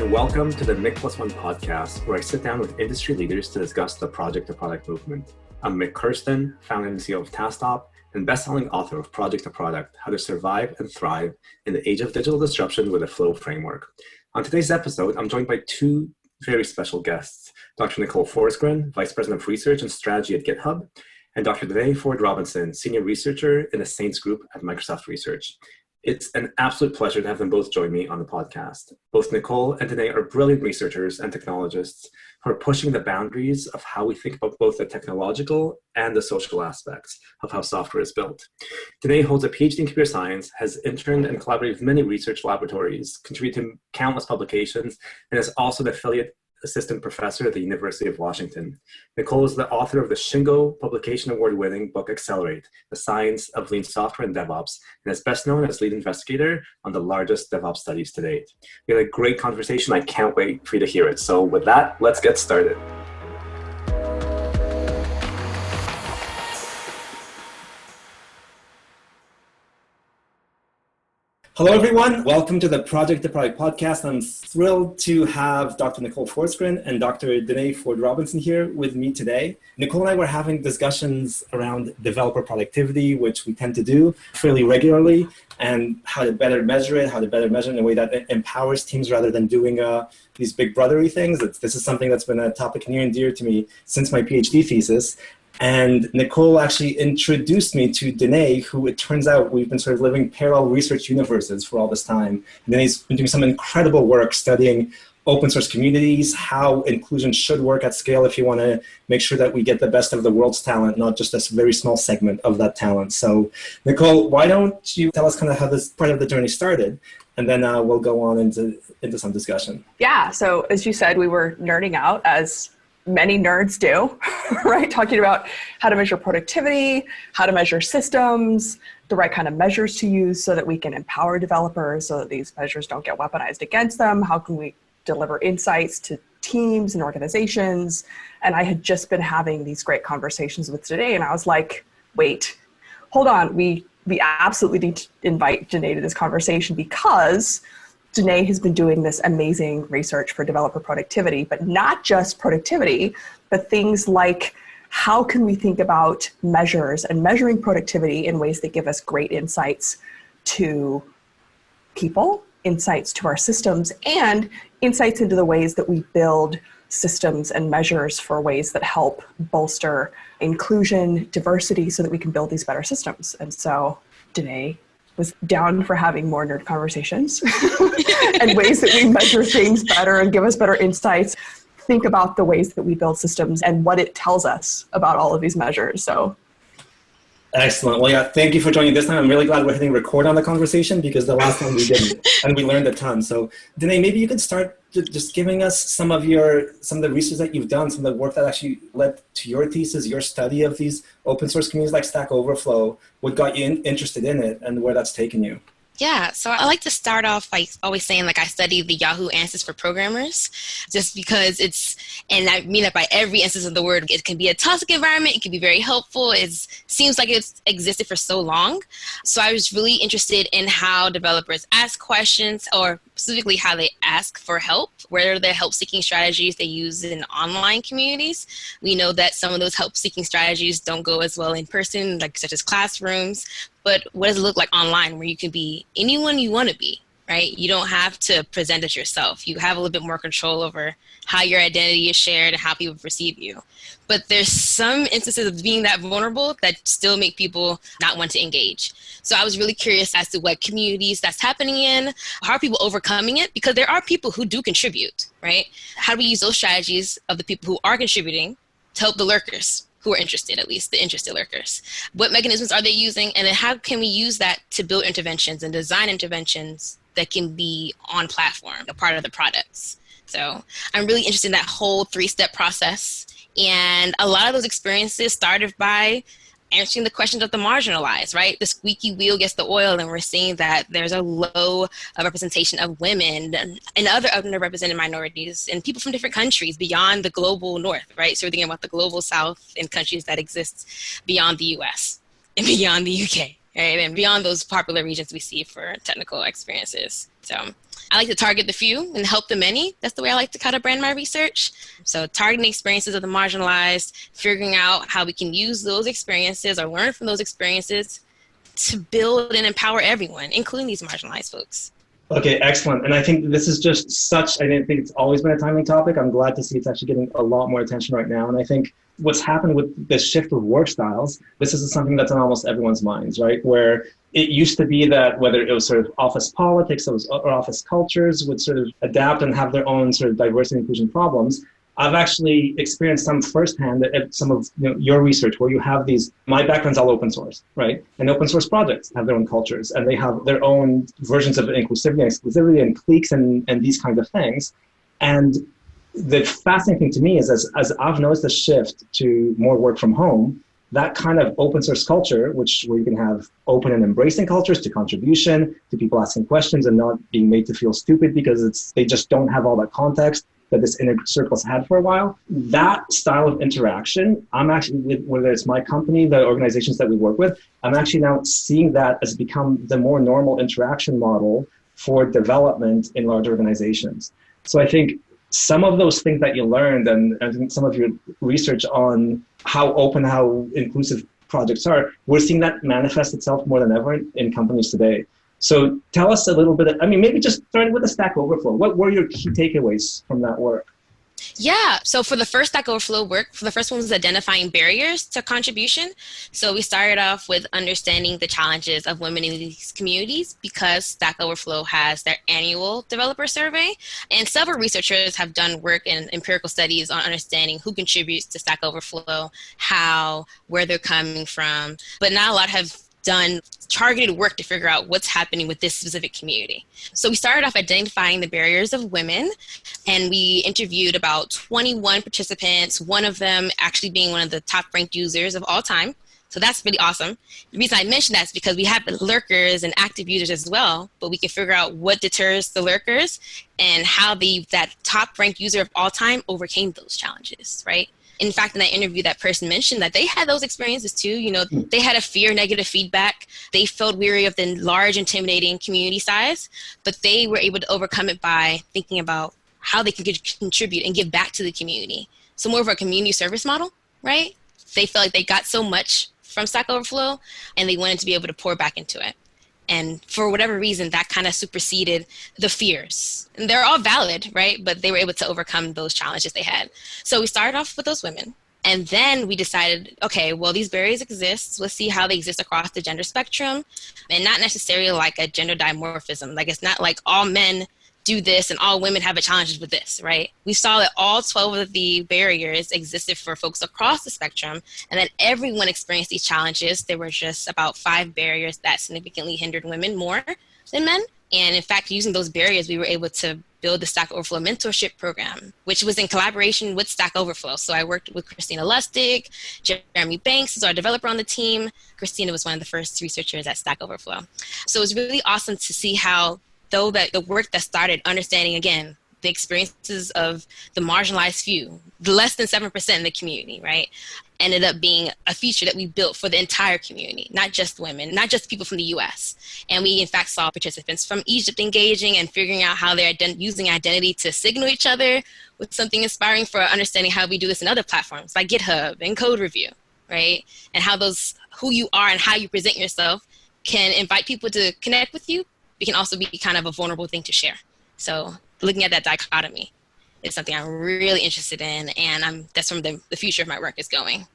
and welcome to the Mick+1 podcast, where I sit down with industry leaders to discuss the project-to-product movement. I'm Mick Kirsten, founder and CEO of Tasktop, and best-selling author of Project to Product, How to Survive and Thrive in the Age of Digital Disruption with a Flow Framework. On today's episode, I'm joined by two very special guests, Dr. Nicole Forsgren, Vice President of Research and Strategy at GitHub, and Dr. Denae Ford Robinson, Senior Researcher in the Saints Group at Microsoft Research. It's an absolute pleasure to have them both join me on the podcast. Both Nicole and Denae are brilliant researchers and technologists who are pushing the boundaries of how we think about both the technological and the social aspects of how software is built. Denae holds a PhD in computer science, has interned and collaborated with many research laboratories, contributed to countless publications, and is also an affiliate assistant professor at the University of Washington. Nicole is the author of the Shingo Publication Award-winning book Accelerate, The Science of Lean Software and DevOps, and is best known as lead investigator on the largest DevOps studies to date. We had a great conversation. I can't wait for you to hear it. So with that, let's get started. Hello, everyone. Welcome to the Project to Product podcast. I'm thrilled to have Dr. Nicole Forsgren and Dr. Denae Ford Robinson here with me today. Nicole and I were having discussions around developer productivity, which we tend to do fairly regularly, and how to better measure it, in a way that empowers teams rather than doing these big brotherly things. This is something that's been a topic near and dear to me since my PhD thesis. And Nicole actually introduced me to Denae, who it turns out we've been sort of living parallel research universes for all this time. Denae's been doing some incredible work studying open source communities, how inclusion should work at scale if you want to make sure that we get the best of the world's talent, not just a very small segment of that talent. So Nicole, why don't you tell us kind of how this part of the journey started, and then we'll go on into some discussion. Yeah, so as you said, we were nerding out as many nerds do, right? Talking about how to measure productivity, how to measure systems, the right kind of measures to use so that we can empower developers so that these measures don't get weaponized against them. How can we deliver insights to teams and organizations? And I had just been having these great conversations with Denae, and I was like, wait, hold on. We absolutely need to invite Denae to this conversation because Denae has been doing this amazing research for developer productivity, but not just productivity, but things like how can we think about measures and measuring productivity in ways that give us great insights to people, insights to our systems, and insights into the ways that we build systems and measures for ways that help bolster inclusion, diversity, so that we can build these better systems. And so Denae was down for having more nerd conversations and ways that we measure things better and give us better insights, think about the ways that we build systems and what it tells us about all of these measures. So, excellent. Well, yeah, thank you for joining this time. I'm really glad we're hitting record on the conversation because the last time we didn't, and we learned a ton. So, Denae, maybe you could start just giving us some of the research that you've done, some of the work that actually led to your thesis, your study of these open source communities like Stack Overflow, what got you interested in it, and where that's taken you. Yeah, so I like to start off by always saying, I study the Yahoo Answers for programmers, just because and I mean that by every instance of the word. It can be a toxic environment, it can be very helpful, it seems like it's existed for so long. So I was really interested in how developers ask questions, or specifically how they ask for help. What are the help-seeking strategies they use in online communities? We know that some of those help-seeking strategies don't go as well in person, such as classrooms. But what does it look like online, where you can be anyone you want to be, right? You don't have to present as yourself. You have a little bit more control over how your identity is shared and how people perceive you. But there's some instances of being that vulnerable that still make people not want to engage. So I was really curious as to what communities that's happening in, how are people overcoming it? Because there are people who do contribute, right? How do we use those strategies of the people who are contributing to help the lurkers who are interested, at least the interested lurkers? What mechanisms are they using? And then how can we use that to build interventions and design interventions that can be on platform, a part of the products? So I'm really interested in that whole 3-step process. And a lot of those experiences started by answering the questions of the marginalized, right? The squeaky wheel gets the oil, and we're seeing that there's a low representation of women and other underrepresented minorities and people from different countries beyond the global north, right? So we're thinking about the global south and countries that exist beyond the US and beyond the UK, right? And beyond those popular regions we see for technical experiences. So I like to target the few and help the many. That's the way I like to kind of brand my research. So targeting experiences of the marginalized, figuring out how we can use those experiences or learn from those experiences to build and empower everyone, including these marginalized folks. Okay, excellent. And I think this is just such, I didn't think it's always been a timely topic. I'm glad to see it's actually getting a lot more attention right now. And I think what's happened with this shift of work styles, this is something that's on almost everyone's minds, right? Where it used to be that whether it was sort of office politics or office cultures would sort of adapt and have their own sort of diversity and inclusion problems. I've actually experienced some firsthand at some of your research where you have these, my background's all open source, right? And open source projects have their own cultures and they have their own versions of inclusivity and exclusivity and cliques and these kinds of things. And the fascinating thing to me is as I've noticed a shift to more work from home, that kind of open source culture, where you can have open and embracing cultures to contribution, to people asking questions and not being made to feel stupid because they just don't have all that context that this inner circle's had for a while. That style of interaction, I'm actually, whether it's my company, the organizations that we work with, I'm actually now seeing that as become the more normal interaction model for development in large organizations. So I think some of those things that you learned and I think some of your research on how open, how inclusive projects are, we're seeing that manifest itself more than ever in companies today. So tell us a little bit, maybe just starting with the Stack Overflow. What were your key takeaways from that work? Yeah, so for the first Stack Overflow work, the first one was identifying barriers to contribution. So we started off with understanding the challenges of women in these communities because Stack Overflow has their annual developer survey. And several researchers have done work in empirical studies on understanding who contributes to Stack Overflow, how, where they're coming from. But not a lot have done targeted work to figure out what's happening with this specific community. So we started off identifying the barriers of women, and we interviewed about 21 participants, one of them actually being one of the top ranked users of all time. So that's really awesome. The reason I mention that is because we have the lurkers and active users as well, but we can figure out what deters the lurkers and how that top ranked user of all time overcame those challenges, right? In fact, in that interview, that person mentioned that they had those experiences too. They had a fear, negative feedback. They felt weary of the large, intimidating community size, but they were able to overcome it by thinking about how they could contribute and give back to the community. So more of a community service model, right? They felt like they got so much from Stack Overflow and they wanted to be able to pour back into it. And for whatever reason, that kind of superseded the fears. And they're all valid, right? But they were able to overcome those challenges they had. So we started off with those women. And then we decided, okay, well, these barriers exist. Let's see how they exist across the gender spectrum. And not necessarily like a gender dimorphism. Like, it's not like all men do this and all women have a challenge with this, right? We saw that all 12 of the barriers existed for folks across the spectrum and that everyone experienced these challenges. There were just about 5 barriers that significantly hindered women more than men. And in fact, using those barriers, we were able to build the Stack Overflow Mentorship program, which was in collaboration with Stack Overflow. So I worked with Christina Lustig, Jeremy Banks is our developer on the team. Christina was one of the first researchers at Stack Overflow. So it was really awesome to see how though that the work that started understanding, again, the experiences of the marginalized few, the less than 7% in the community, right, ended up being a feature that we built for the entire community, not just women, not just people from the US. And we, in fact, saw participants from Egypt engaging and figuring out how they're using identity to signal each other with something inspiring for understanding how we do this in other platforms like GitHub and code review, right? And how who you are and how you present yourself can invite people to connect with you. It can also be kind of a vulnerable thing to share. So looking at that dichotomy is something I'm really interested in, and that's where the future of my work is going.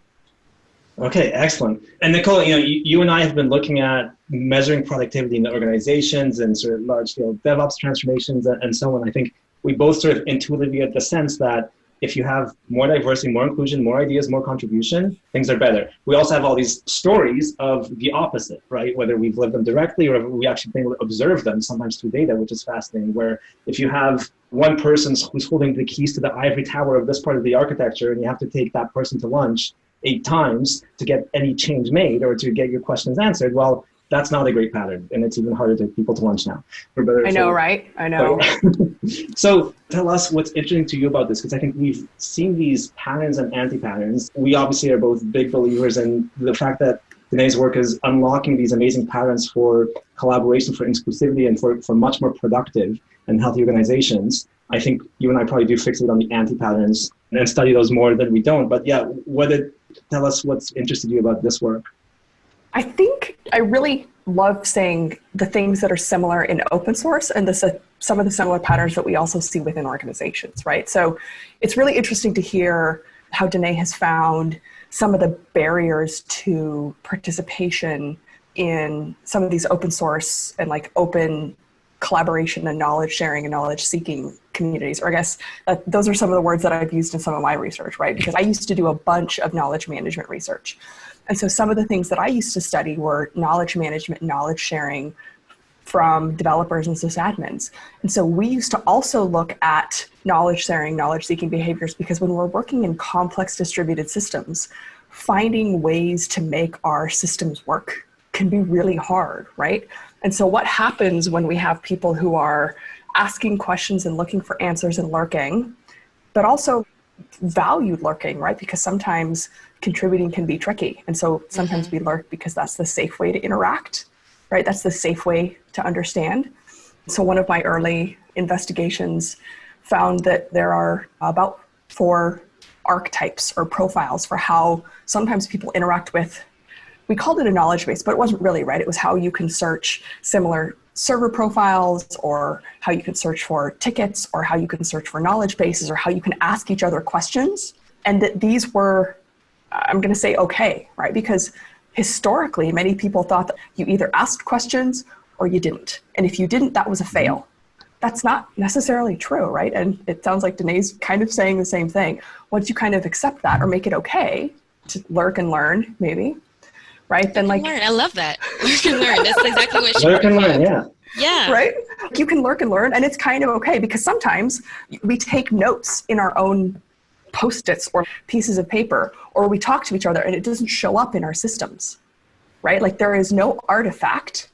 Okay, excellent. And Nicole, you and I have been looking at measuring productivity in the organizations and sort of large-scale DevOps transformations and so on. I think we both sort of intuitively get the sense that if you have more diversity, more inclusion, more ideas, more contribution, things are better. We also have all these stories of the opposite, right? Whether we've lived them directly or we actually been able to observe them, sometimes through data, which is fascinating, where if you have one person who's holding the keys to the ivory tower of this part of the architecture and you have to take that person to lunch 8 times to get any change made or to get your questions answered, well, that's not a great pattern, and it's even harder to take people to lunch now. I know, right? I know. So tell us what's interesting to you about this, because I think we've seen these patterns and anti-patterns. We obviously are both big believers in the fact that Denae's work is unlocking these amazing patterns for collaboration, for inclusivity, and for much more productive and healthy organizations. I think you and I probably do fixate on the anti-patterns and study those more than we don't. But yeah, tell us what's interested you about this work. I think I really love saying the things that are similar in open source and some of the similar patterns that we also see within organizations, right? So it's really interesting to hear how Denae has found some of the barriers to participation in some of these open source and like open collaboration and knowledge sharing and knowledge seeking communities, or I guess those are some of the words that I've used in some of my research, right? Because I used to do a bunch of knowledge management research. And so some of the things that I used to study were knowledge management, knowledge sharing from developers and sysadmins. And so we used to also look at knowledge sharing, knowledge seeking behaviors, because when we're working in complex distributed systems, finding ways to make our systems work can be really hard, right? And so what happens when we have people who are asking questions and looking for answers and lurking, but also valued lurking, right? Because sometimes contributing can be tricky. And so sometimes we lurk because that's the safe way to interact, right? That's the safe way to understand. So one of my early investigations found that there are about 4 archetypes or profiles for how sometimes people interact with, we called it a knowledge base, but it wasn't really, right? It was how you can search similar server profiles, or how you can search for tickets, or how you can search for knowledge bases, or how you can ask each other questions. And that these were, I'm going to say, okay, right? Because historically, many people thought that you either asked questions or you didn't. And if you didn't, that was a fail. That's not necessarily true, right? And it sounds like Denae's kind of saying the same thing. Once you kind of accept that or make it okay to lurk and learn, maybe, right? Then like, learn. I love that. Lurk and learn. That's exactly what she lurk and learn, yeah. Yeah. Right? You can lurk and learn, and it's kind of okay, because sometimes we take notes in our own Post-its or pieces of paper, or we talk to each other and it doesn't show up in our systems, right? Like there is no artifact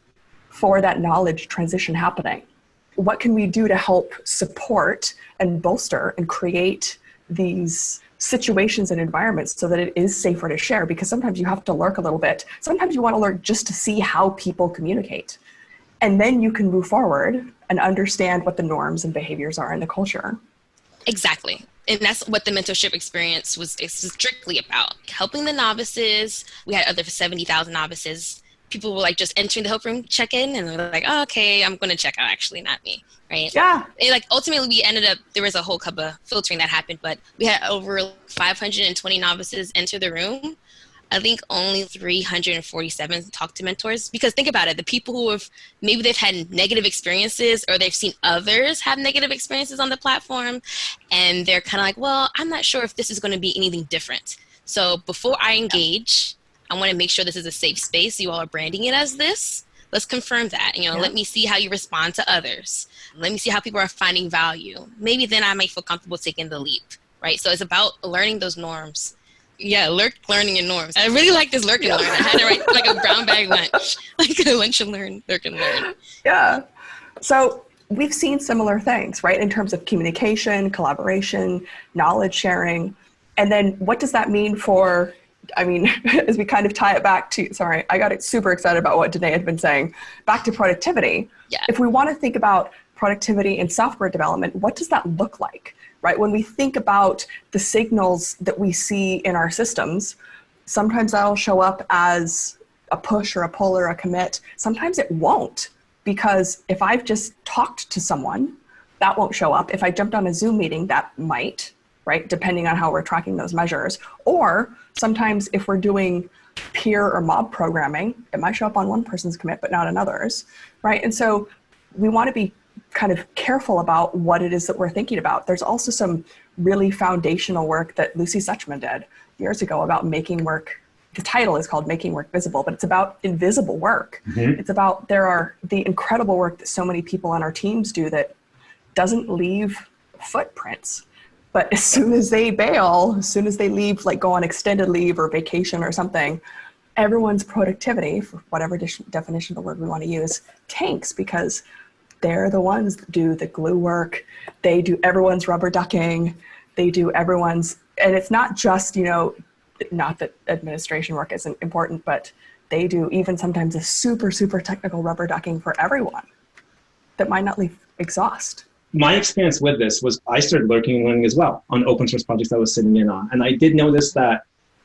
for that knowledge transition happening. What can we do to help support and bolster and create these situations and environments so that it is safer to share? Because sometimes you have to lurk a little bit. Sometimes you want to lurk just to see how people communicate. And then you can move forward and understand what the norms and behaviors are in the culture. Exactly. And that's what the mentorship experience was strictly about. Helping the novices. We had over 70,000 novices. People were like just entering the help room, check in, and they're like, oh, okay, I'm going to check out, actually, not me, right? Yeah. And like ultimately we ended up, there was a whole couple of filtering that happened, but we had over 520 novices enter the room. I think only 347 talked to mentors, because think about it, the people who have, maybe they've had negative experiences or they've seen others have negative experiences on the platform, and they're kind of like, well, I'm not sure if this is going to be anything different. So before I engage, I want to make sure this is a safe space. You all are branding it as this. Let's confirm that. Let me see how you respond to others. Let me see how people are finding value. Maybe then I might feel comfortable taking the leap, right? So it's about learning those norms. Yeah, learning and norms. I really like this lurk and learn. I had to write like a brown bag lunch, like a lunch and learn, lurk and learn. Yeah. So we've seen similar things, right? In terms of communication, collaboration, knowledge sharing. And then what does that mean for, as we kind of tie it back to, sorry, I got super excited about what Denae had been saying, back to productivity. Yeah. If we want to think about productivity in software development, what does that look like? Right? When we think about the signals that we see in our systems, sometimes that'll show up as a push or a pull or a commit. Sometimes it won't, because if I've just talked to someone, that won't show up. If I jumped on a Zoom meeting, that might, right? Depending on how we're tracking those measures. Or sometimes if we're doing peer or mob programming, it might show up on one person's commit, but not another's, right? And so we want to be kind of careful about what it is that we're thinking about. There's also some really foundational work that Lucy Suchman did years ago about making work. The title is called Making Work Visible, but it's about invisible work. Mm-hmm. It's about the incredible work that so many people on our teams do that doesn't leave footprints. But as soon as they bail, as soon as they leave, like go on extended leave or vacation or something, everyone's productivity, for whatever definition of the word we want to use, tanks, because they're the ones that do the glue work. They do everyone's rubber ducking. They do everyone's, and it's not just, not that administration work isn't important, but they do even sometimes a super, super technical rubber ducking for everyone that might not leave exhaust. My experience with this was I started lurking and learning as well on open source projects I was sitting in on. And I did notice that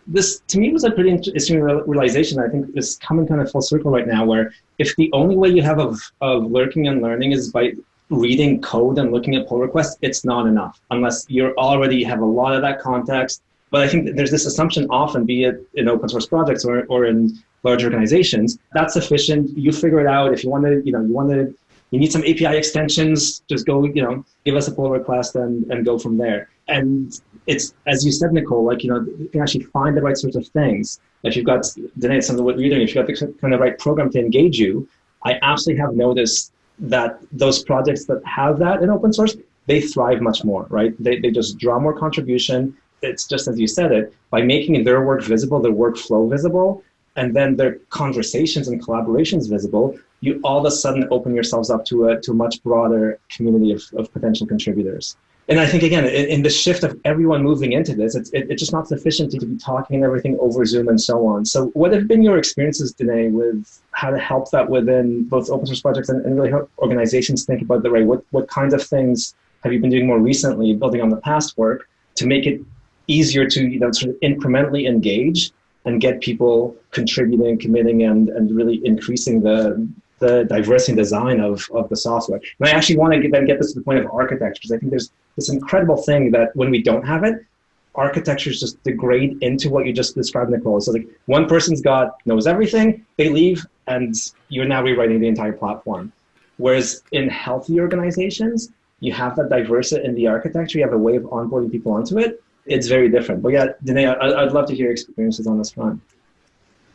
this, to me, was a pretty interesting realization. I think is coming kind of full circle right now, where if the only way you have of lurking and learning is by reading code and looking at pull requests, it's not enough unless you already have a lot of that context. But I think that there's this assumption often, be it in open source projects or in large organizations, that's sufficient. You figure it out. If you want to, you need some API extensions, just go, give us a pull request and go from there. And it's, as you said, Nicole, like, you can actually find the right sorts of things. If you've got, Denae, some of what you're doing, if you've got the kind of right program to engage you, I absolutely have noticed that those projects that have that in open source, they thrive much more, right? They just draw more contribution. It's just as you said it, by making their work visible, their workflow visible, and then their conversations and collaborations visible, you all of a sudden open yourselves up to a much broader community of potential contributors. And I think, again, in the shift of everyone moving into this, it's just not sufficient to be talking and everything over Zoom and so on. So what have been your experiences, Denae, with how to help that within both open source projects and really help organizations think about the right, what kinds of things have you been doing more recently, building on the past work, to make it easier to sort of incrementally engage and get people contributing, committing, and really increasing the diversity and design of the software. And I actually want to then get this to the point of architecture, because I think there's this incredible thing that when we don't have it, architectures just degrade into what you just described, Nicole. So like one person's knows everything, they leave, and you're now rewriting the entire platform. Whereas in healthy organizations, you have that diversity in the architecture, you have a way of onboarding people onto it. It's very different. But yeah, Denae, I'd love to hear experiences on this front.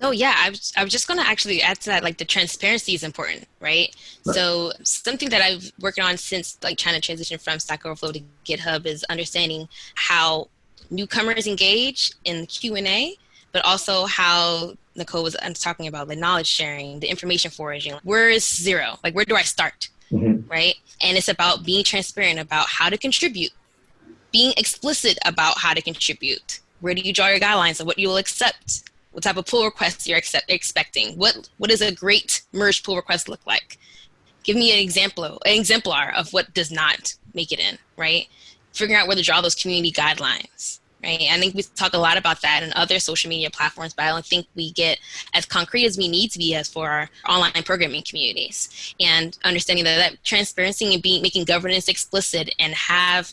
Oh yeah, I was just going to actually add to that, like the transparency is important, right? So something that I've worked on since like trying to transition from Stack Overflow to GitHub is understanding how newcomers engage in the Q&A, but also how Nicole was talking about the knowledge sharing, the information foraging. Where is zero? Like, where do I start, right? And it's about being transparent about how to contribute, being explicit about how to contribute. Where do you draw your guidelines of what you will accept? What type of pull requests you're expecting? What does a great merge pull request look like? Give me an exemplar of what does not make it in, right? Figuring out where to draw those community guidelines, right? I think we talk a lot about that in other social media platforms, but I don't think we get as concrete as we need to be as for our online programming communities. And understanding that transparency and making governance explicit and have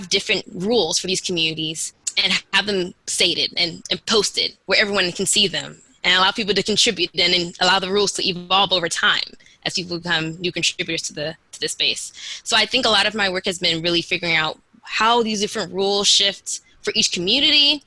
different rules for these communities and have them stated and posted where everyone can see them, and allow people to contribute and then allow the rules to evolve over time as people become new contributors to the space. So I think a lot of my work has been really figuring out how these different rules shift for each community,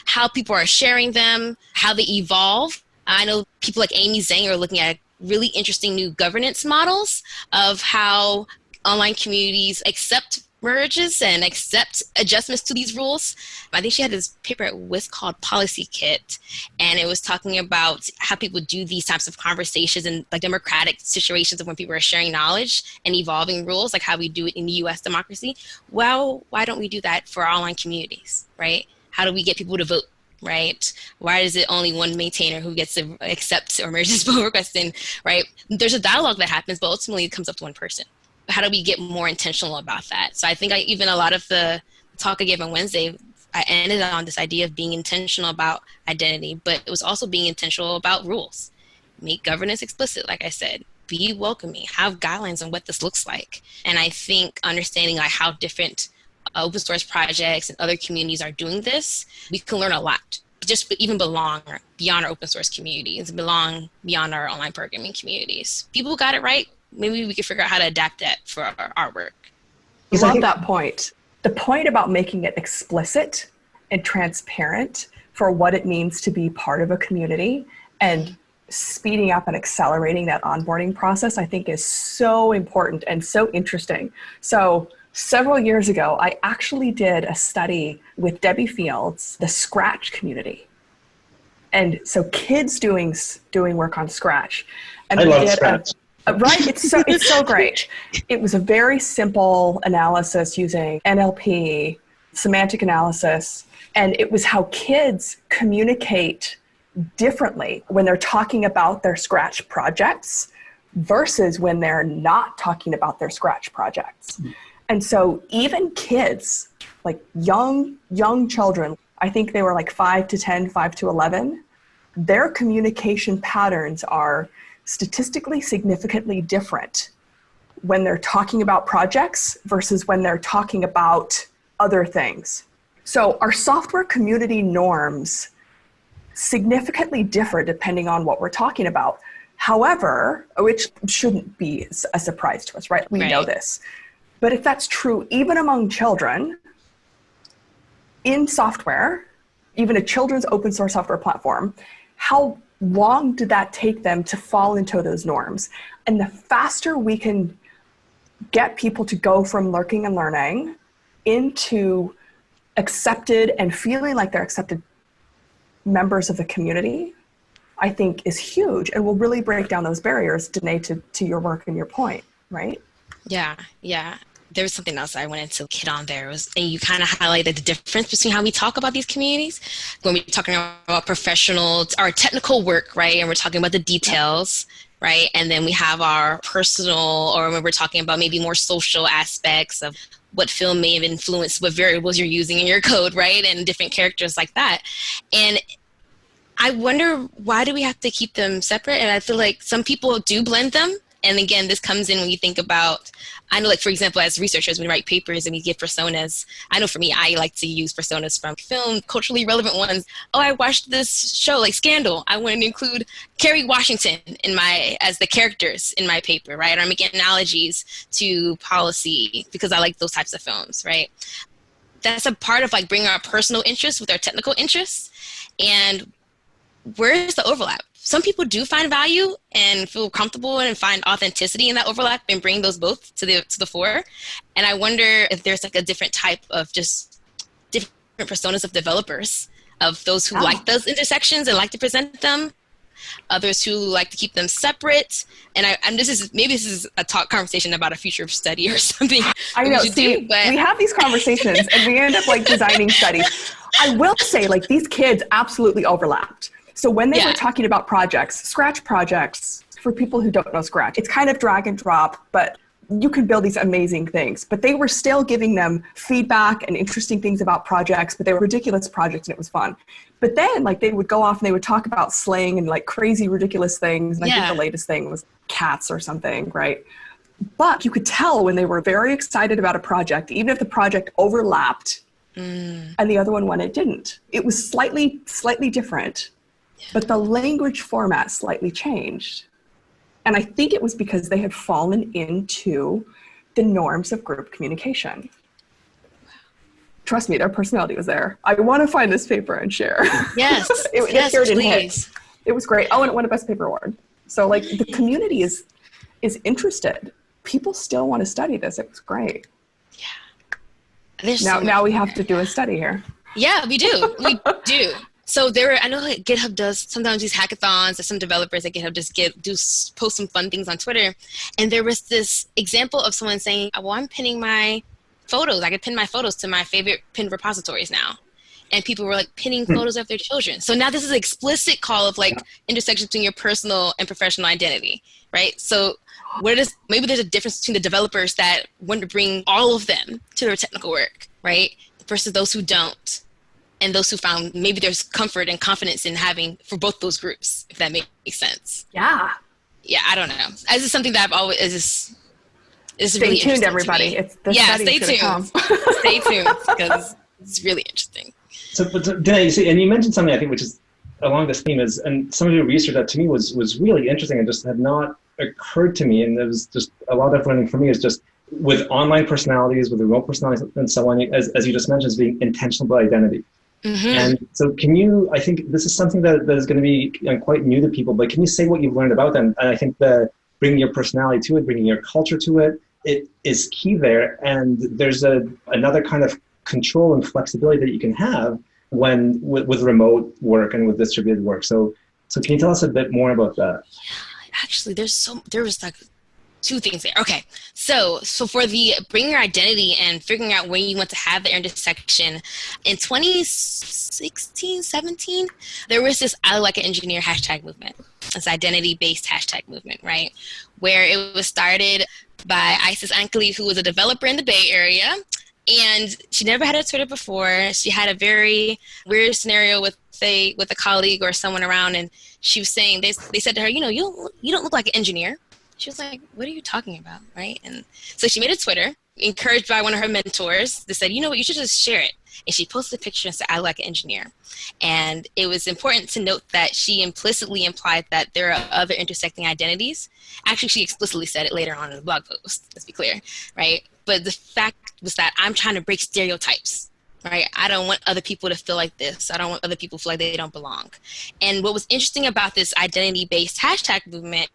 how people are sharing them, how they evolve. I know people like Amy Zhang are looking at really interesting new governance models of how online communities accept merges and accept adjustments to these rules. I think she had this paper at WIS called Policy Kit, and it was talking about how people do these types of conversations in like democratic situations of when people are sharing knowledge and evolving rules, like how we do it in the US democracy. Well, why don't we do that for our online communities, right? How do we get people to vote, right? Why is it only one maintainer who gets to accept or merge this pull request in, right? There's a dialogue that happens, but ultimately it comes up to one person. How do we get more intentional about that? So I think even a lot of the talk I gave on Wednesday, I ended on this idea of being intentional about identity, but it was also being intentional about rules. Make governance explicit, like I said. Be welcoming, have guidelines on what this looks like. And I think understanding like how different open source projects and other communities are doing this, we can learn a lot. Just even belong beyond our open source communities, belong beyond our online programming communities. People who got it right, maybe we could figure out how to adapt that for our work. I love that point. The point about making it explicit and transparent for what it means to be part of a community and speeding up and accelerating that onboarding process, I think is so important and so interesting. So several years ago, I actually did a study with Debbie Fields, the Scratch community. And so kids doing work on Scratch. And I love Scratch. Right? It's so great. It was a very simple analysis using NLP, semantic analysis, and it was how kids communicate differently when they're talking about their Scratch projects versus when they're not talking about their Scratch projects. And so even kids, like young children, I think they were like 5 to 10, 5 to 11, their communication patterns are statistically significantly different when they're talking about projects versus when they're talking about other things. So our software community norms significantly differ depending on what we're talking about. However, which shouldn't be a surprise to us, right? We know this. But if that's true, even among children, in software, even a children's open source software platform, how long did that take them to fall into those norms? And the faster we can get people to go from lurking and learning into accepted and feeling like they're accepted members of the community, I think is huge and will really break down those barriers, Denae, to your work and your point, right? Yeah. There was something else I wanted to hit on there, and you kind of highlighted the difference between how we talk about these communities when we're talking about professional or technical work, right? And we're talking about the details, right? And then we have our personal, or when we're talking about maybe more social aspects of what film may have influenced what variables you're using in your code, right? And different characters like that. And I wonder, why do we have to keep them separate? And I feel like some people do blend them. And again, this comes in when you think about, I know, like, for example, as researchers, we write papers and we give personas. I know for me, I like to use personas from film, culturally relevant ones. Oh, I watched this show like Scandal. I wanted to include Kerry Washington as the characters in my paper, right? Or I'm making analogies to policy because I like those types of films, right? That's a part of like bringing our personal interests with our technical interests. And where's the overlap? Some people do find value and feel comfortable and find authenticity in that overlap and bring those both to the fore. And I wonder if there's like a different type of just different personas of developers, of those who like those intersections and like to present them, others who like to keep them separate. And this is a conversation about a future study or something. I know. We have these conversations and we end up like designing studies. I will say, like, these kids absolutely overlapped. So when they were talking about projects, Scratch projects, for people who don't know Scratch, it's kind of drag and drop, but you can build these amazing things. But they were still giving them feedback and interesting things about projects, but they were ridiculous projects and it was fun. But then, like, they would go off and they would talk about slang and like crazy, ridiculous things. And I think the latest thing was cats or something, right? But you could tell when they were very excited about a project, even if the project overlapped and the other one when it didn't. It was slightly different. But the language format slightly changed. And I think it was because they had fallen into the norms of group communication. Trust me, their personality was there. I want to find this paper and share. Yes, please. It was great. Oh, and it won a Best Paper Award. So like the community is interested. People still want to study this. It was great. Yeah. Now we have to do a study here. Yeah, we do. We do. So I know like GitHub does sometimes these hackathons, or some developers at GitHub just post some fun things on Twitter. And there was this example of someone saying, well, I'm pinning my photos. I could pin my photos to my favorite pinned repositories now. And people were like pinning photos of their children. So now this is an explicit call of like intersection between your personal and professional identity, right? So maybe there's a difference between the developers that want to bring all of them to their technical work, right? Versus those who don't. And those who found maybe there's comfort and confidence in having for both those groups, if that makes sense. Yeah. Yeah, I don't know. This is something that I've always Stay really tuned, everybody. Stay tuned. Stay tuned because it's really interesting. So, Denae, you see, and you mentioned something I think which is along this theme and some of your research that to me was really interesting and just had not occurred to me, and it was just a lot of learning for me is just with online personalities, with remote personalities, and so on, as you just mentioned, is being intentional about identity. Mm-hmm. And so I think this is something that is going to be quite new to people, but can you say what you've learned about them? And I think bringing your personality to it, bringing your culture to it is key there. And there's another kind of control and flexibility that you can have with remote work and with distributed work. So can you tell us a bit more about that? Yeah, actually, there was like Two things there. Okay. So for the bringing your identity and figuring out when you want to have the intersection, in 2016, 17, there was this I Like an Engineer hashtag movement. This identity-based hashtag movement, right? Where it was started by Isis Ankleev, who was a developer in the Bay Area. And she never had a Twitter before. She had a very weird scenario with a colleague or someone around. And she was saying, they said to her, you don't look like an engineer. She was like, what are you talking about, right? And so she made a Twitter, encouraged by one of her mentors, that said, you know what, you should just share it. And she posted a picture and said, I like an engineer. And it was important to note that she implicitly implied that there are other intersecting identities. Actually, she explicitly said it later on in the blog post, let's be clear, right? But the fact was that I'm trying to break stereotypes, right? I don't want other people to feel like this. I don't want other people to feel like they don't belong. And what was interesting about this identity-based hashtag movement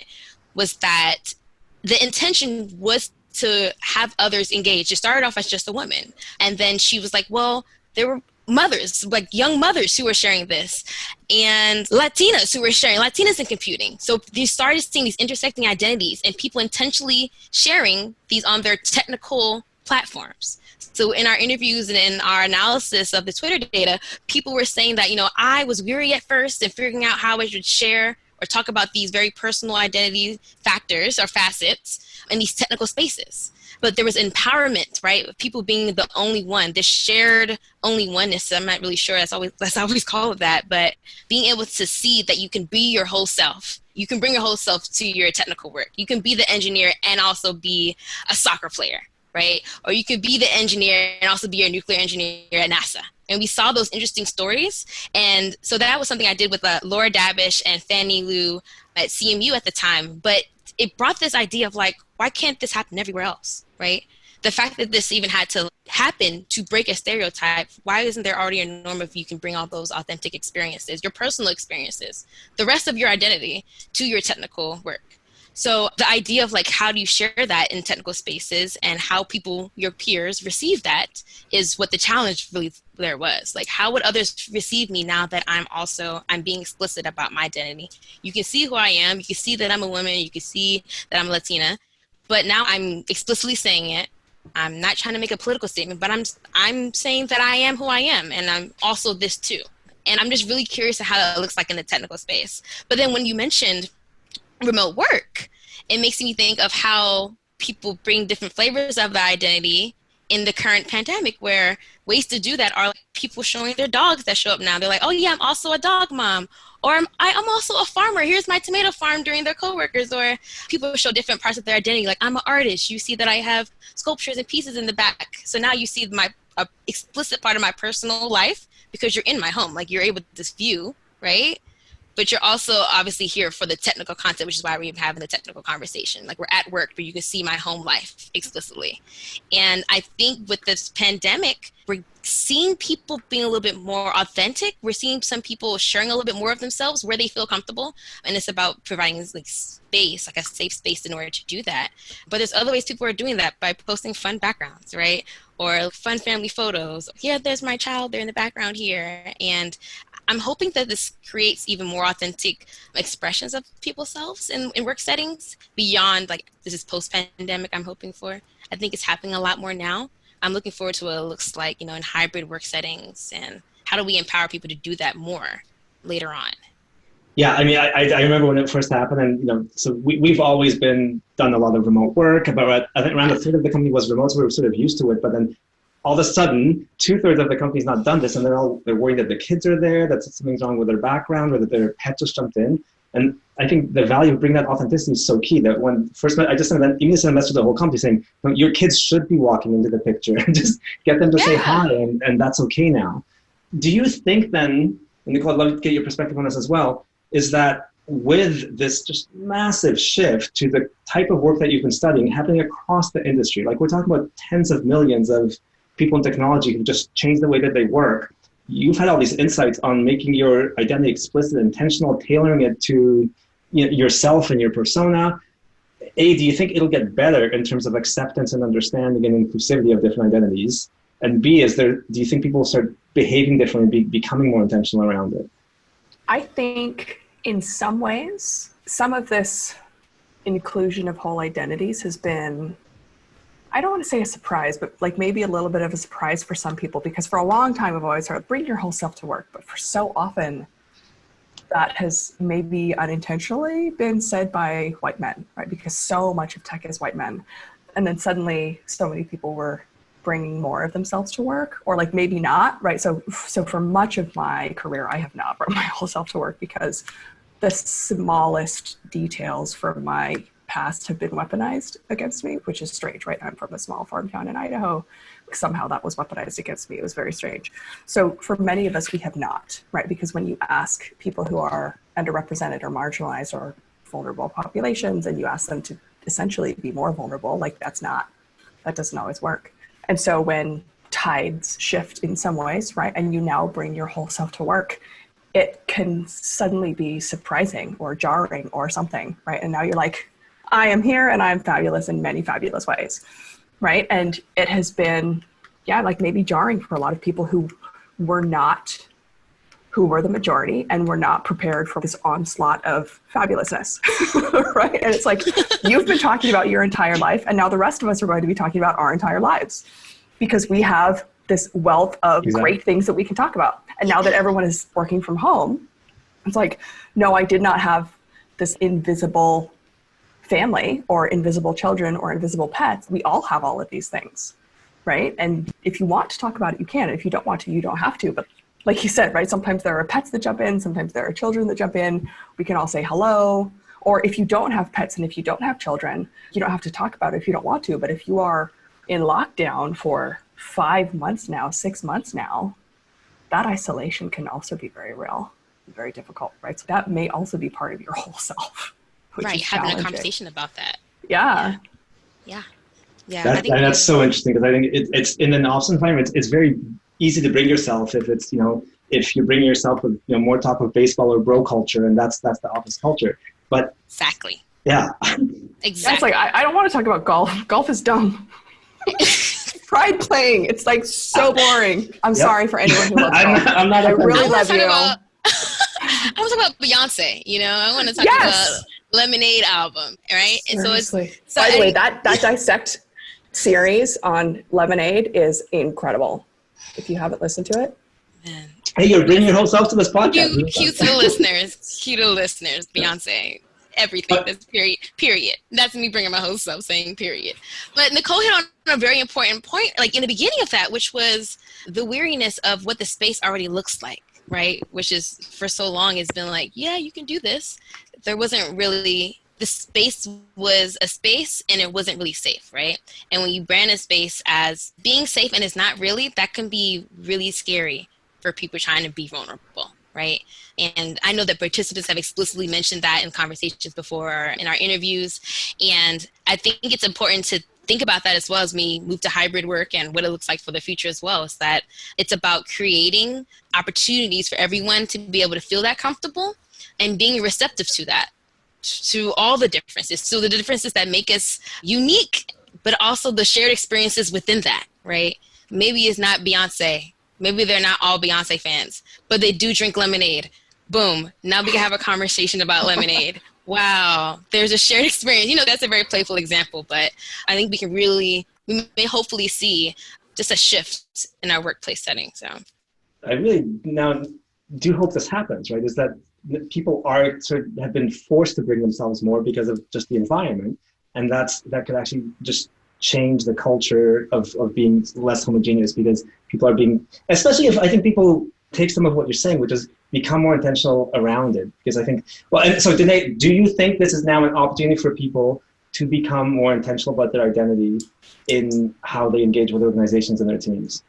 was that the intention was to have others engage. It started off as just a woman. And then she was like, well, there were mothers, like young mothers who were sharing this, and Latinas who were sharing, Latinas in computing. So you started seeing these intersecting identities and people intentionally sharing these on their technical platforms. So in our interviews and in our analysis of the Twitter data, people were saying that, I was weary at first in figuring out how I should share or talk about these very personal identity factors or facets in these technical spaces. But there was empowerment, right? People being the only one, this shared only oneness. I'm not really sure let's always call it that, but being able to see that you can be your whole self. You can bring your whole self to your technical work. You can be the engineer and also be a soccer player, right? Or you could be the engineer and also be a nuclear engineer at NASA. And we saw those interesting stories. And so that was something I did with Laura Dabish and Fannie Liu at CMU at the time. But it brought this idea of like, why can't this happen everywhere else, right? The fact that this even had to happen to break a stereotype, why isn't there already a norm if you can bring all those authentic experiences, your personal experiences, the rest of your identity to your technical work? So the idea of like, how do you share that in technical spaces and how people, your peers, receive that is what the challenge really there was. Like, how would others receive me now that I'm being explicit about my identity? You can see who I am. You can see that I'm a woman. You can see that I'm a Latina. But now I'm explicitly saying it. I'm not trying to make a political statement, but I'm saying that I am who I am. And I'm also this too. And I'm just really curious to how that looks like in the technical space. But then when you mentioned remote work, it makes me think of how people bring different flavors of the identity in the current pandemic, where ways to do that are like people showing their dogs that show up now. They're like, oh yeah, I'm also a dog mom, or I'm also a farmer. Here's my tomato farm during their coworkers. Or people show different parts of their identity. Like, I'm an artist. You see that I have sculptures and pieces in the back. So now you see my explicit part of my personal life because you're in my home. Like, you're able to just view, right? But you're also obviously here for the technical content, which is why we're having the technical conversation. Like, we're at work, but you can see my home life explicitly. And I think with this pandemic, we're seeing people being a little bit more authentic. We're seeing some people sharing a little bit more of themselves where they feel comfortable. And it's about providing like space, like a safe space in order to do that. But there's other ways people are doing that by posting fun backgrounds, right? Or fun family photos. Yeah, there's my child there in the background here. And I'm hoping that this creates even more authentic expressions of people's selves in work settings beyond, like, this is post-pandemic I'm hoping for. I think it's happening a lot more now. I'm looking forward to what it looks like, in hybrid work settings, and how do we empower people to do that more later on? Yeah, I mean, I remember when it first happened, and so we've always done a lot of remote work. About I think around a third of the company was remote, so we were sort of used to it. But then all of a sudden, 2/3 of the company's not done this, and they're worried that the kids are there, that something's wrong with their background, or that their pet just jumped in. And I think the value of bringing that authenticity is so key. That when first I just sent a message to the whole company saying, your kids should be walking into the picture, and just get them to say hi, and that's okay now. Do you think then, and Nicole, I'd love to get your perspective on this as well, is that with this just massive shift to the type of work that you've been studying happening across the industry, like we're talking about tens of millions of people in technology who just changed the way that they work, you've had all these insights on making your identity explicit, intentional, tailoring it to yourself and your persona. A, do you think it'll get better in terms of acceptance and understanding and inclusivity of different identities? And B, do you think people will start behaving differently, becoming more intentional around it? I think in some ways, some of this inclusion of whole identities has been, I don't want to say a surprise, but like maybe a little bit of a surprise for some people, because for a long time I've always heard, bring your whole self to work. But for so often that has maybe unintentionally been said by white men, right? Because so much of tech is white men. And then suddenly so many people were bringing more of themselves to work, or like maybe not, right? So for much of my career, I have not brought my whole self to work because the smallest details from my past have been weaponized against me, which is strange, right? I'm from a small farm town in Idaho. Somehow that was weaponized against me. It was very strange. So for many of us, we have not, right? Because when you ask people who are underrepresented or marginalized or vulnerable populations, and you ask them to essentially be more vulnerable, like that doesn't always work. And so when tides shift in some ways, right, and you now bring your whole self to work, it can suddenly be surprising or jarring or something, right? And now you're like, I am here and I'm fabulous in many fabulous ways, right? And it has been, like maybe jarring for a lot of people who were the majority and were not prepared for this onslaught of fabulousness, right? And it's like, you've been talking about your entire life, and now the rest of us are going to be talking about our entire lives because we have this wealth of great things that we can talk about. And now that everyone is working from home, it's like, no, I did not have this invisible family or invisible children or invisible pets. We all have all of these things, right? And if you want to talk about it, you can. If you don't want to, you don't have to. But like you said, right, sometimes there are pets that jump in, sometimes there are children that jump in. We can all say hello. Or if you don't have pets and if you don't have children, you don't have to talk about it if you don't want to. But if you are in lockdown for 5 months now, 6 months now, that isolation can also be very real, very difficult, right? So that may also be part of your whole self. Right, having a conversation about that. Yeah. That's so interesting, because I think it's in an office environment, it's very easy to bring yourself if it's, if you bring yourself with more talk of baseball or bro culture, and that's the office culture. But exactly. Yeah. Exactly. It's like I don't want to talk about golf. Golf is dumb. Tried playing. It's like so boring. I'm sorry for anyone who loves golf. I really love you. I want to talk about Beyonce. I want to talk about Lemonade album, right? Seriously. And so by the way, that Dissect series on Lemonade is incredible. If you haven't listened to it. Man. Hey, you're bringing your whole self to this podcast. Cute to the listeners, Beyonce. Everything. That's period. That's me bringing my whole self saying period. But Nicole hit on a very important point, like in the beginning of that, which was the weariness of what the space already looks like, right? Which is, for so long, has been like, yeah, you can do this. There wasn't really, the space was a space and it wasn't really safe, right? And when you brand a space as being safe and it's not really, that can be really scary for people trying to be vulnerable, right? And I know that participants have explicitly mentioned that in conversations before in our interviews. And I think it's important to think about that as well as we move to hybrid work and what it looks like for the future as well, is that it's about creating opportunities for everyone to be able to feel that comfortable and being receptive to that, to all the differences. So the differences that make us unique, but also the shared experiences within that, right? Maybe it's not Beyonce. Maybe they're not all Beyonce fans, but they do drink lemonade. Boom. Now we can have a conversation about lemonade. Wow. There's a shared experience. That's a very playful example, but I think we may hopefully see just a shift in our workplace setting. So I really now do hope this happens, right? Is that people have been forced to bring themselves more because of just the environment. And that could actually just change the culture of being less homogeneous, because people are being, especially if I think people take some of what you're saying, which is become more intentional around it. Because I think, and so Denae, do you think this is now an opportunity for people to become more intentional about their identity in how they engage with organizations and their teams?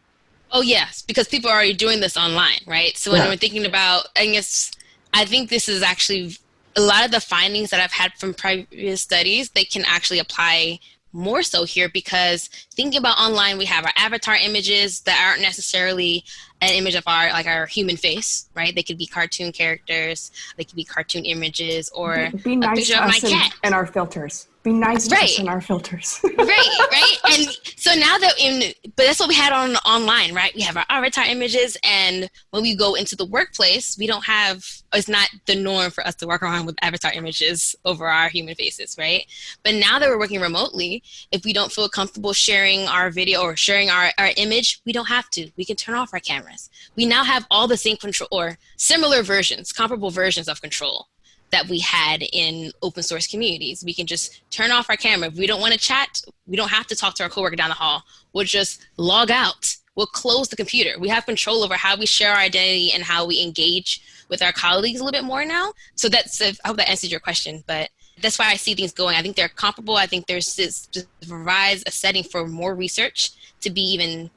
Oh, yes, because people are already doing this online, right? So when we're thinking about, I think this is actually a lot of the findings that I've had from previous studies, they can actually apply more so here, because thinking about online, we have our avatar images that aren't necessarily an image of our human face, right? They could be cartoon characters, they could be cartoon images, or be nice a picture to of my us cat. and our filters. Be nice to Right. us in our filters. Right. And so now but that's what we had online, right? We have our avatar images, and when we go into the workplace, it's not the norm for us to work around with avatar images over our human faces, right? But now that we're working remotely, if we don't feel comfortable sharing our video or sharing our image, we don't have to. We can turn off our cameras. We now have all the same control or similar versions, comparable versions of control that we had in open source communities. We can just turn off our camera. If we don't want to chat, we don't have to talk to our coworker down the hall. We'll just log out. We'll close the computer. We have control over how we share our identity and how we engage with our colleagues a little bit more now. So I hope that answers your question, but that's why I see things going. I think they're comparable. I think there's just provides a setting for more research to be even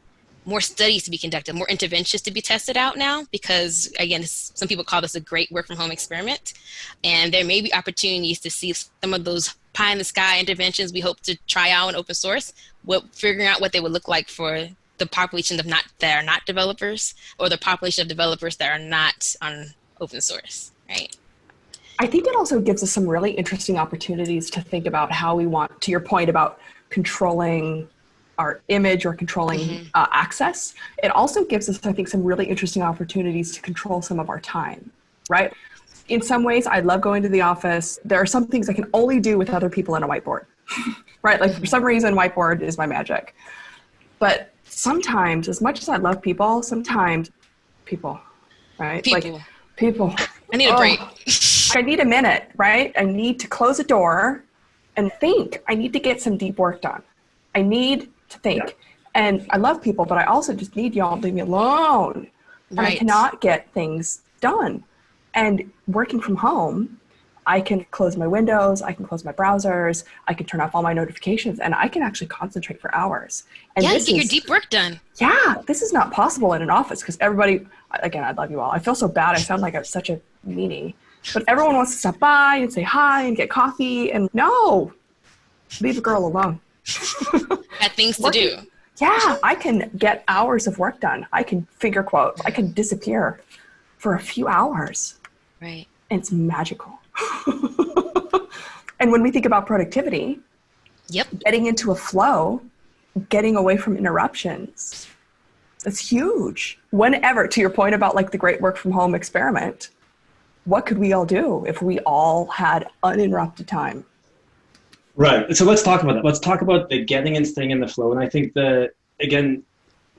more studies to be conducted, more interventions to be tested out now, because again, some people call this a great work from home experiment. And there may be opportunities to see some of those pie in the sky interventions we hope to try out in open source, figuring out what they would look like for the population that are not developers, or the population of developers that are not on open source, right? I think it also gives us some really interesting opportunities to think about how we want, to your point about controlling our image or controlling access. It also gives us, I think, some really interesting opportunities to control some of our time, right? In some ways, I love going to the office. There are some things I can only do with other people on a whiteboard, right? Like for some reason, whiteboard is my magic. But sometimes, as much as I love people, sometimes people, right? Like people. I need a break. I need a minute, right? I need to close a door and think. I need to get some deep work done. I need to think. Yeah. And I love people, but I also just need y'all to leave me alone. And I cannot get things done. And working from home, I can close my windows, I can close my browsers, I can turn off all my notifications, and I can actually concentrate for hours. And get your deep work done. Yeah, this is not possible in an office because everybody, again, I love you all. I feel so bad. I sound like I'm such a meanie. But everyone wants to stop by and say hi and get coffee. And no, leave a girl alone. Got things to do. Yeah, I can get hours of work done. I can figure quotes. I can disappear for a few hours. Right. And it's magical. And when we think about productivity, getting into a flow, getting away from interruptions, that's huge. Whenever, to your point about like the great work from home experiment, what could we all do if we all had uninterrupted time? Right. So let's talk about that. Let's talk about the getting and staying in the flow. And I think again,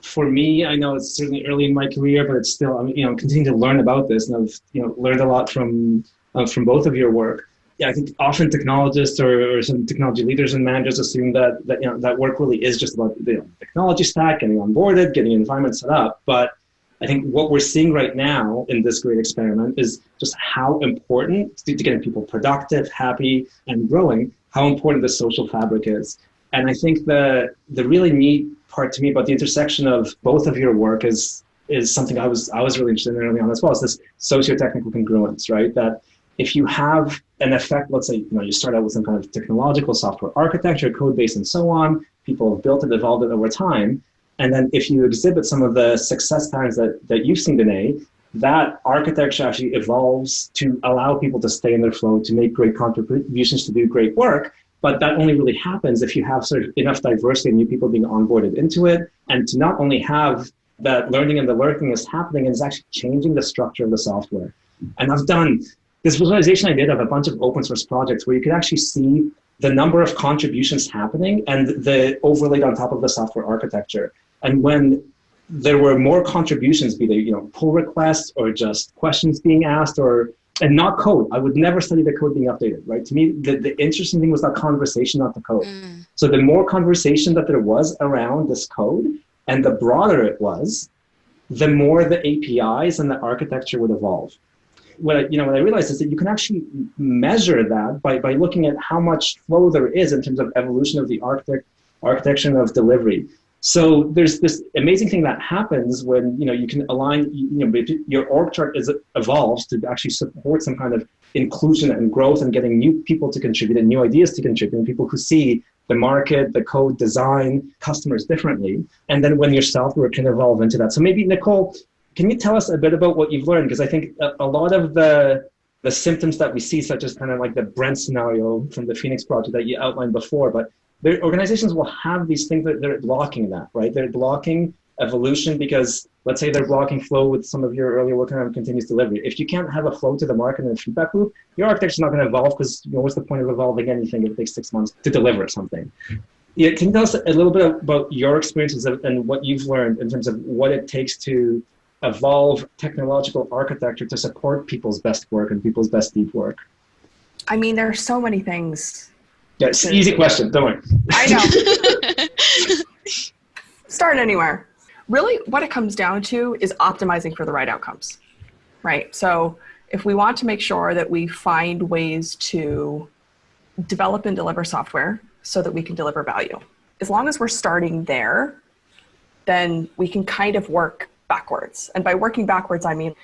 for me, I know it's certainly early in my career, but it's still, I'm continuing to learn about this, and I've learned a lot from both of your work. Yeah, I think often technologists or some technology leaders and managers assume that work really is just about the technology stack, getting onboarded, getting an environment set up. But I think what we're seeing right now in this great experiment is just how important to getting people productive, happy, and growing, how important the social fabric is. And I think the really neat part to me about the intersection of both of your work is something I was really interested in early on as well, is this socio-technical congruence, right? That if you have an effect, let's say, you start out with some kind of technological software architecture, code base, and so on, people have built it, evolved it over time. And then if you exhibit some of the success patterns that you've seen, Denae, that architecture actually evolves to allow people to stay in their flow, to make great contributions, to do great work. But that only really happens if you have sort of enough diversity and new people being onboarded into it, and to not only have that learning and the lurking is happening, and it's actually changing the structure of the software. And I've done this visualization I did of a bunch of open source projects where you could actually see the number of contributions happening and the overlaid on top of the software architecture. And when there were more contributions, be they pull requests or just questions being asked, and not code. I would never study the code being updated, right? To me, the interesting thing was that conversation, not the code. So the more conversation that there was around this code, and the broader it was, the more the APIs and the architecture would evolve. What I realized is that you can actually measure that by looking at how much flow there is in terms of evolution of the architecture and of delivery. So there's this amazing thing that happens when you can align, your org chart evolves to actually support some kind of inclusion and growth and getting new people to contribute and new ideas to contribute, and people who see the market, the code, design, customers differently. And then when your software can evolve into that. So maybe, Nicole, can you tell us a bit about what you've learned? Because I think a lot of the the symptoms that we see, such as kind of like the Brent scenario from the Phoenix project that you outlined before, but organizations will have these things that they're blocking that, right? They're blocking evolution because, let's say they're blocking flow with some of your earlier work around continuous delivery. If you can't have a flow to the market and a feedback loop, your architecture is not going to evolve because what's the point of evolving anything if it takes 6 months to deliver something? Yeah, can you tell us a little bit about your experiences and what you've learned in terms of what it takes to evolve technological architecture to support people's best work and people's best deep work? I mean, there are so many things. Yeah, it's an easy question, don't worry. I know. Start anywhere. Really, what it comes down to is optimizing for the right outcomes, right? So if we want to make sure that we find ways to develop and deliver software so that we can deliver value, as long as we're starting there, then we can kind of work backwards. And by working backwards, I mean,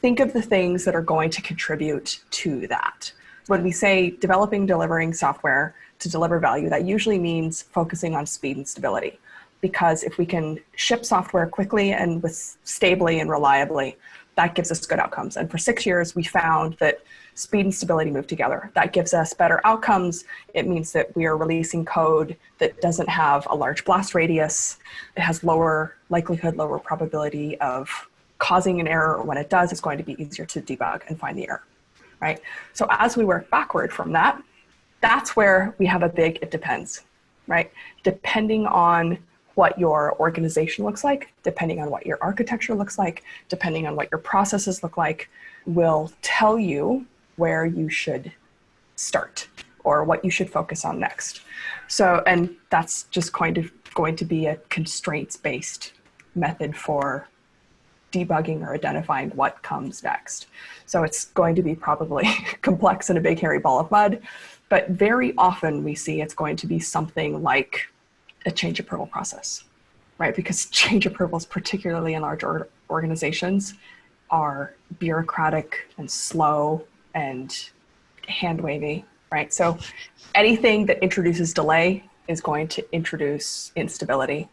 think of the things that are going to contribute to that. When we say developing, delivering software to deliver value, that usually means focusing on speed and stability. Because if we can ship software quickly and stably and reliably, that gives us good outcomes. And for 6 years, we found that speed and stability move together. That gives us better outcomes. It means that we are releasing code that doesn't have a large blast radius. It has lower likelihood, lower probability of causing an error, or when it does, it's going to be easier to debug and find the error, right? So as we work backward from that, that's where we have a big it depends, right? Depending on what your organization looks like, depending on what your architecture looks like, depending on what your processes look like, will tell you where you should start or what you should focus on next. So, and that's just going to be a constraints-based method for debugging or identifying what comes next. So it's going to be probably complex and a big hairy ball of mud, but very often we see it's going to be something like a change approval process, right? Because change approvals, particularly in large organizations, are bureaucratic and slow and hand-wavy, right? So anything that introduces delay is going to introduce instability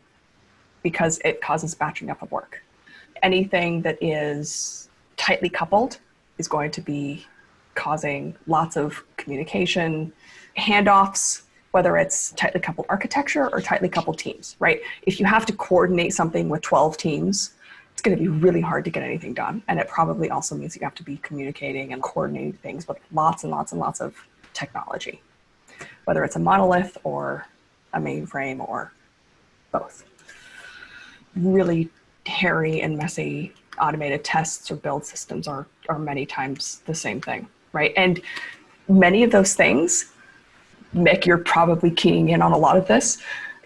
because it causes batching up of work. Anything that is tightly coupled is going to be causing lots of communication, handoffs, whether it's tightly coupled architecture or tightly coupled teams, right? If you have to coordinate something with 12 teams, it's going to be really hard to get anything done. And it probably also means you have to be communicating and coordinating things with lots and lots and lots of technology, whether it's a monolith or a mainframe or both. Really hairy and messy automated tests or build systems are many times the same thing, right? And many of those things, Mick, you're probably keying in on a lot of this,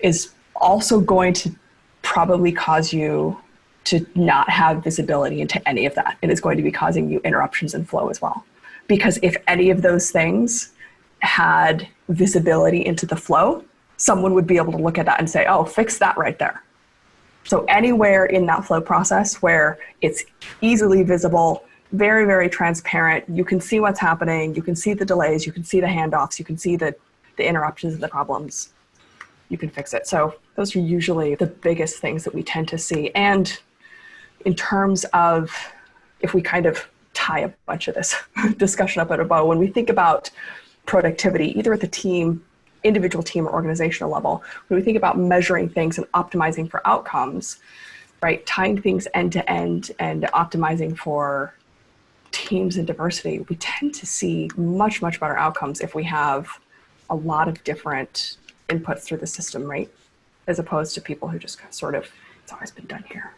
is also going to probably cause you to not have visibility into any of that. It is going to be causing you interruptions in flow as well. Because if any of those things had visibility into the flow, someone would be able to look at that and say, oh, fix that right there. So anywhere in that flow process where it's easily visible, very, very transparent, you can see what's happening, you can see the delays, you can see the handoffs, you can see the interruptions and the problems, you can fix it. So those are usually the biggest things that we tend to see. And in terms of, if we kind of tie a bunch of this discussion up at a bow, when we think about productivity, either at the team, individual team or organizational level, when we think about measuring things and optimizing for outcomes, right, tying things end to end and optimizing for teams and diversity, we tend to see much, much better outcomes if we have a lot of different inputs through the system, right? As opposed to people who just sort of, it's always been done here.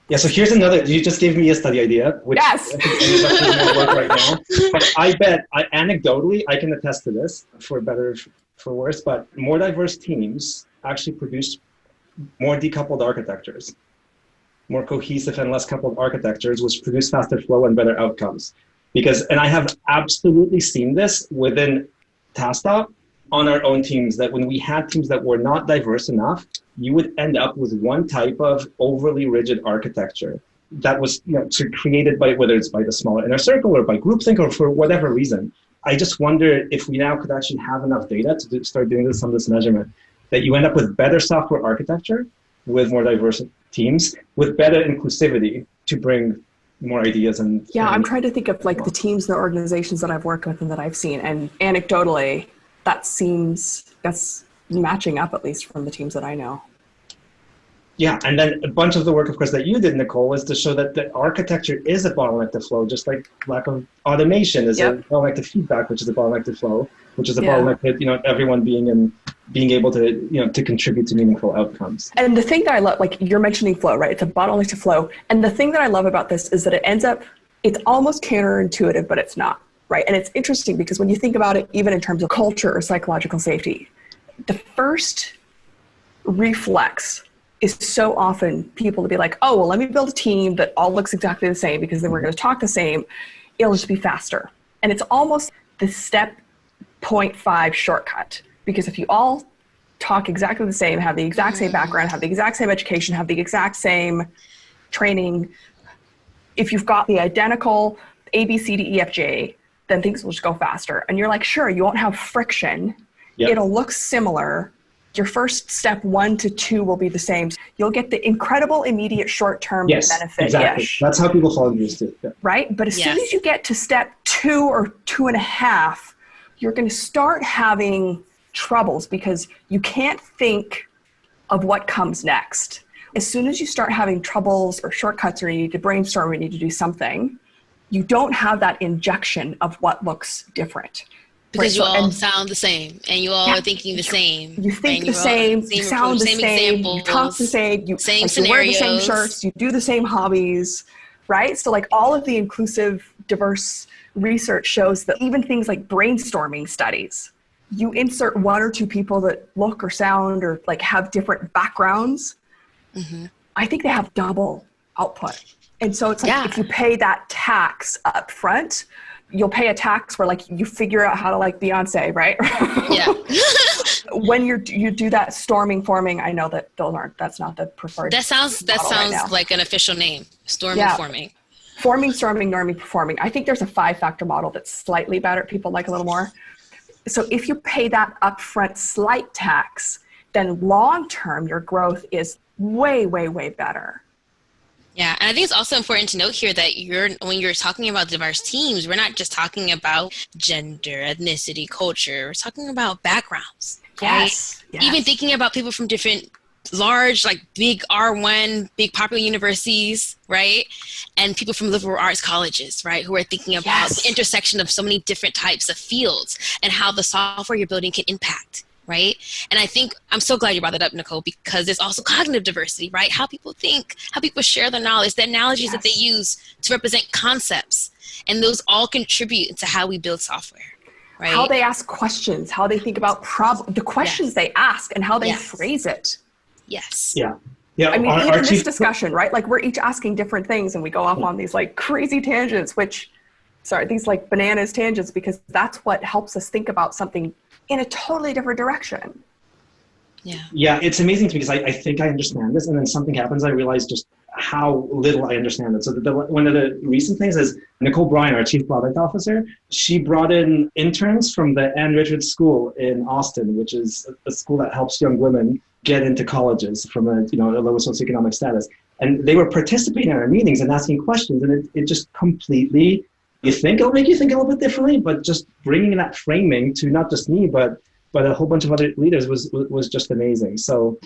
Yeah, so here's another, you just gave me a study idea, which yes. I think is actually more work right now. But I bet, anecdotally, I can attest to this, for better, for worse, but more diverse teams actually produce more decoupled architectures. More cohesive and less coupled architectures, which produce faster flow and better outcomes. Because, and I have absolutely seen this within Tasktop on our own teams, that when we had teams that were not diverse enough, you would end up with one type of overly rigid architecture that was, created by, whether it's by the smaller inner circle or by groupthink or for whatever reason. I just wonder if we now could actually have enough data to start doing some of this measurement, that you end up with better software architecture with more diverse teams, with better inclusivity to bring more ideas and I'm trying to think of like the teams and the organizations that I've worked with and that I've seen, and anecdotally that's matching up, at least from the teams that I know. Yeah, and then a bunch of the work, of course, that you did, Nicole, is to show that the architecture is a bottleneck to flow, just like lack of automation is a bottleneck to feedback, which is a bottleneck to flow, which is a bottleneck to everyone being able to to contribute to meaningful outcomes. And the thing that I love, like you're mentioning flow, right? It's a bottleneck to flow. And the thing that I love about this is that it's almost counterintuitive, but it's not, right? And it's interesting because when you think about it, even in terms of culture or psychological safety, the first reflex is so often people to be like, oh, well, let me build a team that all looks exactly the same because then we're going to talk the same. It'll just be faster. And it's almost the step 0.5 shortcut, because if you all talk exactly the same, have the exact same background, have the exact same education, have the exact same training, if you've got the identical A, B, C, D, E, F, G, then things will just go faster. And you're like, sure, you won't have friction. Yep. It'll look similar. Your first step 1 to 2 will be the same. You'll get the incredible immediate short-term benefit. Exactly. That's how people follow these too. Yeah. Right? But as soon as you get to step 2 or 2.5, you're going to start having troubles because you can't think of what comes next. As soon as you start having troubles or shortcuts or you need to brainstorm or you need to do something, you don't have that injection of what looks different. Because you all sound the same, and you all are thinking the same. You think the same, you sound the same, you talk the same, you wear the same shirts, you do the same hobbies, right? So like all of the inclusive, diverse research shows that even things like brainstorming studies, you insert 1 or 2 people that look or sound or like have different backgrounds, I think they have double output. And so it's like if you pay that tax up front, you'll pay a tax where like you figure out how to like Beyonce, right? Yeah. When you do that forming, I know that that's not the preferred. That sounds like an official name. Forming. Forming, storming, norming, performing. I think there's a 5-factor model that's slightly better. People like a little more. So if you pay that upfront slight tax, then long-term your growth is way, way, way better. Yeah, and I think it's also important to note here that when you're talking about diverse teams, we're not just talking about gender, ethnicity, culture. We're talking about backgrounds. Yes. Right? Even thinking about people from different large, like big R1, big popular universities, right? And people from liberal arts colleges, right? Who are thinking about the intersection of so many different types of fields and how the software you're building can impact. Right? And I think I'm so glad you brought that up, Nicole, because there's also cognitive diversity, right? How people think, how people share their knowledge, the analogies that they use to represent concepts. And those all contribute to how we build software, right? How they ask questions, how they think about the questions they ask and how they phrase it. Yes. Yeah. Yeah. I mean, even this discussion, right? Like we're each asking different things and we go off on these like crazy tangents, these like bananas tangents, because that's what helps us think about something in a totally different direction. Yeah, it's amazing to me because I think I understand this, and then something happens, I realize just how little I understand it. So one of the recent things is Nicole Bryan, our Chief Product Officer, she brought in interns from the Ann Richards School in Austin, which is a school that helps young women get into colleges from a lower socioeconomic status. And they were participating in our meetings and asking questions, and it just completely, it'll make you think a little bit differently, but just bringing that framing to not just me, but a whole bunch of other leaders was just amazing. So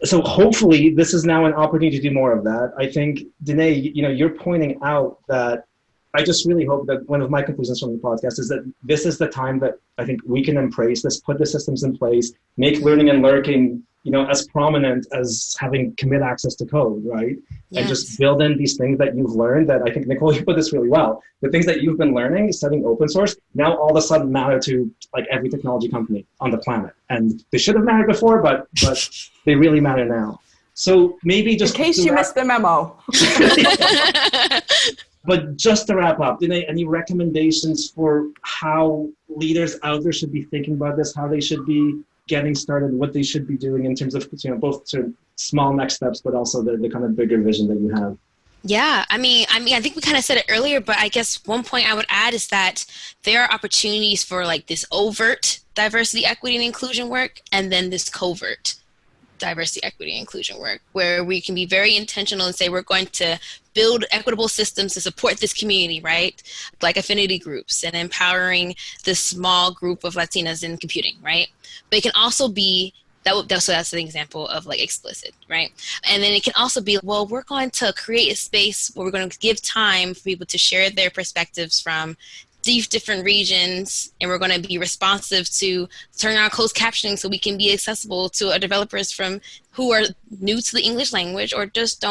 hopefully this is now an opportunity to do more of that. I think, Denae, you're pointing out that I just really hope that one of my conclusions from the podcast is that this is the time that I think we can embrace this, put the systems in place, make learning and lurking as prominent as having commit access to code, right? Yes. And just build in these things that you've learned that I think, Nicole, you put this really well. The things that you've been learning, studying open source, now all of a sudden matter to like every technology company on the planet. And they should have mattered before, but they really matter now. So maybe just in case you missed the memo. But just to wrap up, Denae, any recommendations for how leaders out there should be thinking about this, how they should be getting started, what they should be doing in terms of both sort of small next steps, but also the kind of bigger vision that you have? Yeah, I mean, I think we kind of said it earlier, but I guess one point I would add is that there are opportunities for like this overt diversity, equity, and inclusion work, and then this covert diversity, equity, and inclusion work, where we can be very intentional and say we're going to build equitable systems to support this community, right? Like affinity groups and empowering this small group of Latinas in computing, right? But it can also be, that's an example of like explicit, right? And then it can also be, well, we're going to create a space where we're going to give time for people to share their perspectives from these different regions, and we're going to be responsive to turn on closed captioning so we can be accessible to our developers from who are new to the English language or just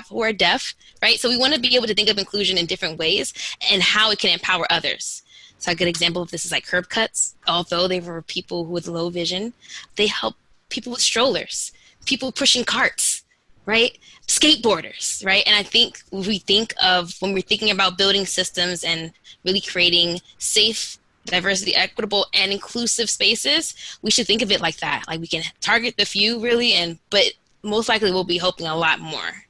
who are deaf, right? So we want to be able to think of inclusion in different ways and how it can empower others. So a good example of this is like curb cuts. Although they were people with low vision, they help people with strollers, people pushing carts, right? Skateboarders, right? And I think when we're thinking about building systems and really creating safe, diversity, equitable, and inclusive spaces, we should think of it like that. Like we can target the few really, but most likely we'll be hoping a lot more.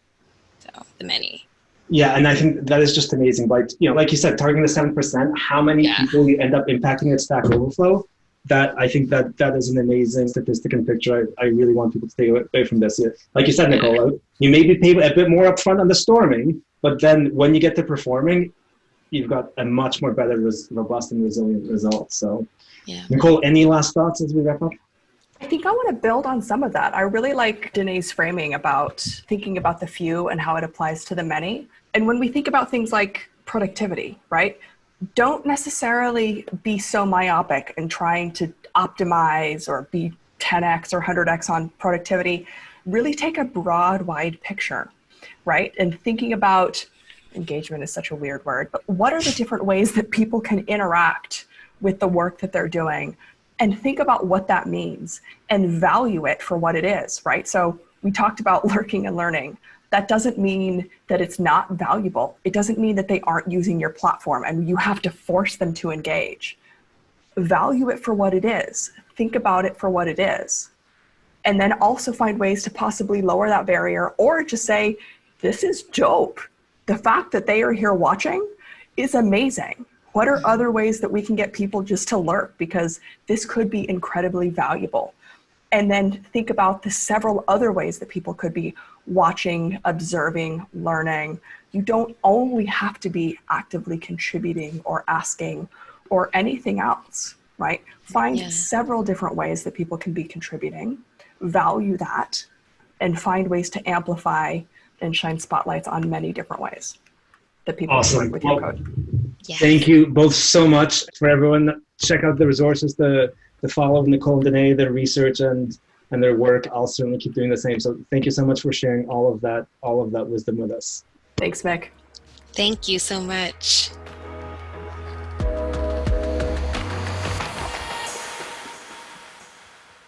So the many. Yeah, and I think that is just amazing. Like you said, targeting the 7%, how many people you end up impacting at Stack Overflow? That I think that is an amazing statistic and picture. I really want people to take away from this. Like you said, Nicole, you may be paid a bit more upfront on the storming, but then when you get to performing, you've got a much more better, robust and resilient result. So, Nicole, any last thoughts as we wrap up? I think I want to build on some of that. I really like Denae's framing about thinking about the few and how it applies to the many. And when we think about things like productivity, right? Don't necessarily be so myopic in trying to optimize or be 10x or 100x on productivity. Really take a broad, wide picture, right? And thinking about engagement is such a weird word, but what are the different ways that people can interact with the work that they're doing? And think about what that means and value it for what it is, right? So we talked about lurking and learning. That doesn't mean that it's not valuable. It doesn't mean that they aren't using your platform and you have to force them to engage. Value it for what it is. Think about it for what it is. And then also find ways to possibly lower that barrier or just say, this is dope. The fact that they are here watching is amazing. What are other ways that we can get people just to lurk? Because this could be incredibly valuable. And then think about the several other ways that people could be watching, observing, learning. You don't only have to be actively contributing or asking or anything else, right? Find several different ways that people can be contributing, value that, and find ways to amplify and shine spotlights on many different ways that people can work with your code. Thank you both so much. For everyone, check out the resources, the follow Nicole and Denae, their research and their work. I'll certainly keep doing the same. So thank you so much for sharing all of that wisdom with us. Thanks, Mick. Thank you so much.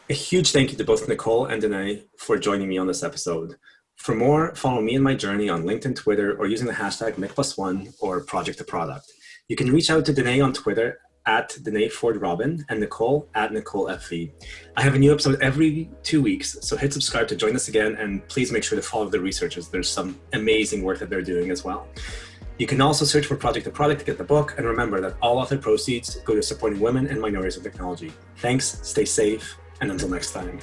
A huge thank you to both Nicole and Denae for joining me on this episode. For more, follow me and my journey on LinkedIn, Twitter, or using the hashtag Mick+1 or Project to Product. You can reach out to Denae on Twitter at Denae Ford Robin and Nicole at Nicole FV. I have a new episode every 2 weeks, so hit subscribe to join us again, and please make sure to follow the researchers. There's some amazing work that they're doing as well. You can also search for Project to Product to get the book, and remember that all author proceeds go to supporting women and minorities in technology. Thanks, stay safe, and until next time.